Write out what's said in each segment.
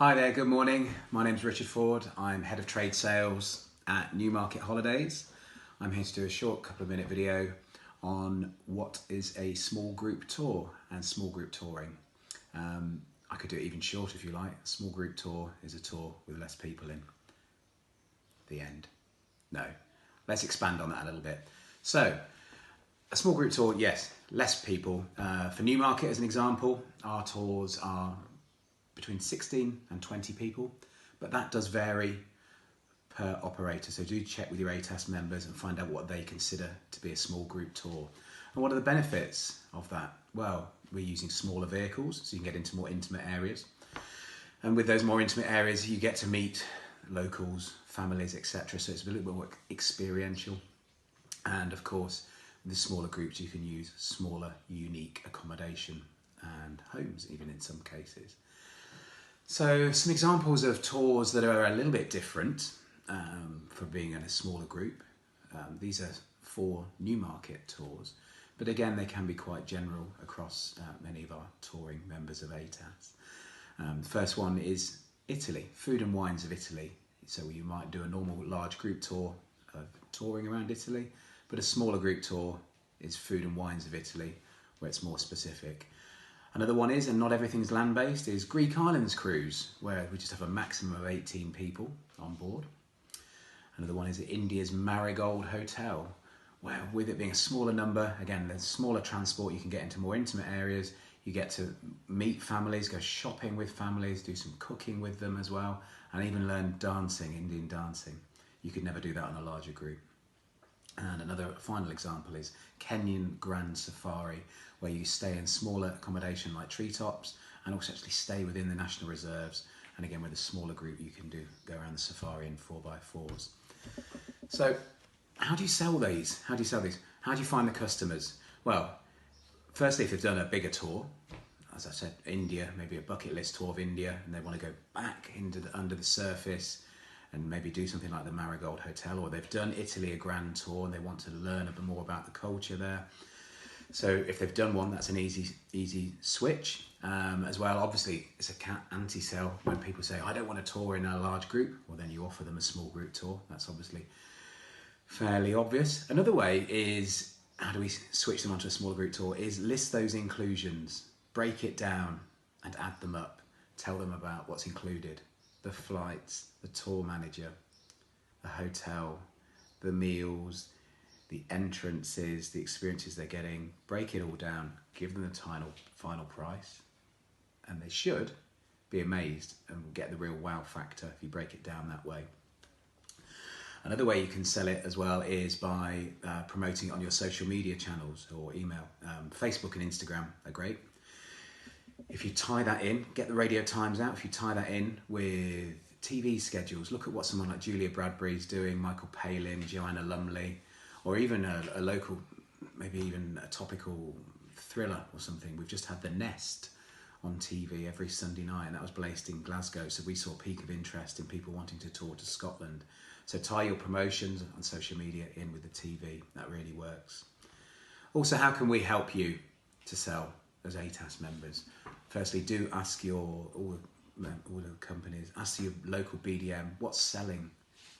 Hi there, good morning. My name's Richard Forde. I'm Head of Trade Sales at Newmarket Holidays. I'm here to do a short couple of minute video on what is a small group tour and small group touring. I could do it even shorter if you like. A small group tour is a tour with less people in. The end. No, let's expand on that a little bit. So, a small group tour, yes, less people. For Newmarket as an example, our tours are between 16 and 20 people, but that does vary per operator. So do check with your ATAS members and find out what they consider to be a small group tour. And what are the benefits of that? Well, we're using smaller vehicles, so you can get into more intimate areas. And with those more intimate areas, you get to meet locals, families, etc. So it's a little bit more experiential. And of course, with the smaller groups, you can use smaller, unique accommodation and homes, even in some cases. So some examples of tours that are a little bit different for being in a smaller group. These are 4 Newmarket tours, but again, they can be quite general across many of our touring members of ATAS. The first one is Italy, food and wines of Italy. So you might do a normal large group tour of touring around Italy, but a smaller group tour is food and wines of Italy, where it's more specific. Another one is, and not everything's land-based, is Greek Islands cruise, where we just have a maximum of 18 people on board. Another one is India's Marigold Hotel, where with it being a smaller number, again, there's smaller transport, you can get into more intimate areas, you get to meet families, go shopping with families, do some cooking with them as well, and even learn dancing, Indian dancing. You could never do that on a larger group. And another final example is Kenyan Grand Safari, where you stay in smaller accommodation like treetops and also actually stay within the national reserves. And again, with a smaller group, you can go around the safari in 4x4s. So how do you sell these? How do you find the customers? Well, firstly, if they've done a bigger tour, as I said, India, maybe a bucket list tour of India, and they want to go back under the surface and maybe do something like the Marigold Hotel, or they've done Italy a grand tour and they want to learn a bit more about the culture there. So if they've done one, that's an easy switch. As well, obviously, it's a anti-sell when people say, I don't want a tour in a large group. Well, then you offer them a small group tour. That's obviously fairly obvious. Another way is, how do we switch them onto a small group tour, is list those inclusions, break it down and add them up. Tell them about what's included. The flights, the tour manager, the hotel, the meals, the entrances, the experiences they're getting. Break it all down, give them the final price, and they should be amazed and get the real wow factor if you break it down that way. Another way you can sell it as well is by promoting it on your social media channels or email. Facebook and Instagram are great. If you tie that in, get the Radio Times out, if you tie that in with TV schedules, look at what someone like Julia Bradbury's doing, Michael Palin, Joanna Lumley, or even a local, maybe even a topical thriller or something. We've just had The Nest on TV every Sunday night, and that was based in Glasgow, so we saw a peak of interest in people wanting to tour to Scotland. So tie your promotions on social media in with the TV, that really works. Also, how can we help you to sell as ATAS members? Firstly, do ask all the companies, ask your local BDM, what's selling?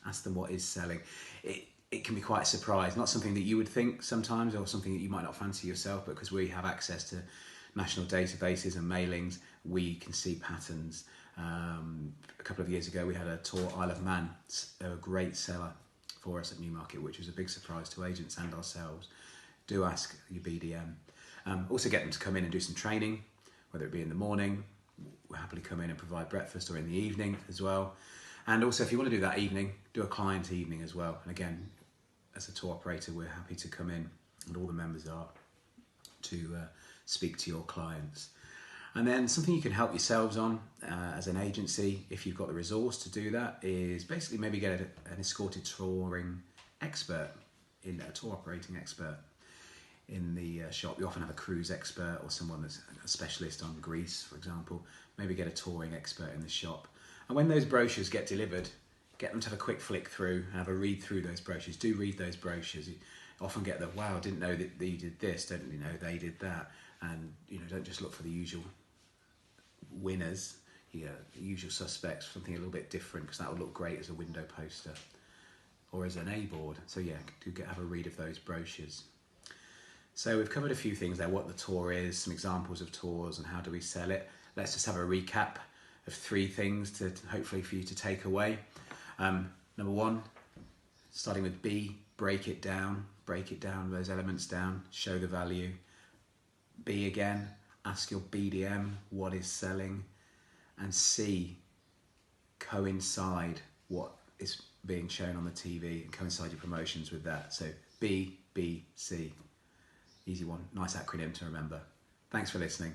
Ask them what is selling. It can be quite a surprise, not something that you would think sometimes, or something that you might not fancy yourself, but because we have access to national databases and mailings, we can see patterns. A couple of years ago, we had a tour Isle of Man. They were a great seller for us at Newmarket, which was a big surprise to agents and ourselves. Do ask your BDM. Also get them to come in and do some training, whether it be in the morning. We'll happily come in and provide breakfast, or in the evening as well. And also, if you want to do that evening, do a client evening as well. And again, as a tour operator, we're happy to come in, and all the members are, to speak to your clients. And then something you can help yourselves on as an agency, if you've got the resource to do that, is basically maybe get an escorted touring expert, a tour operating expert in the shop. You often have a cruise expert or someone that's a specialist on Greece, for example. Maybe get a touring expert in the shop. And when those brochures get delivered, get them to have a quick flick through and have a read through those brochures. Do read those brochures. You often get the, wow, I didn't know that you did this, don't you know, they did that. And don't just look for the usual winners. the usual suspects, something a little bit different, because that will look great as a window poster or as an A-board. So yeah, have a read of those brochures. So we've covered a few things there, what the tour is, some examples of tours and how do we sell it. Let's just have a recap of 3 things to hopefully for you to take away. Number 1, starting with B, break it down, those elements down, show the value. B again, ask your BDM what is selling. And C, coincide what is being shown on the TV and coincide your promotions with that. So B, B, C. Easy one, nice acronym to remember. Thanks for listening.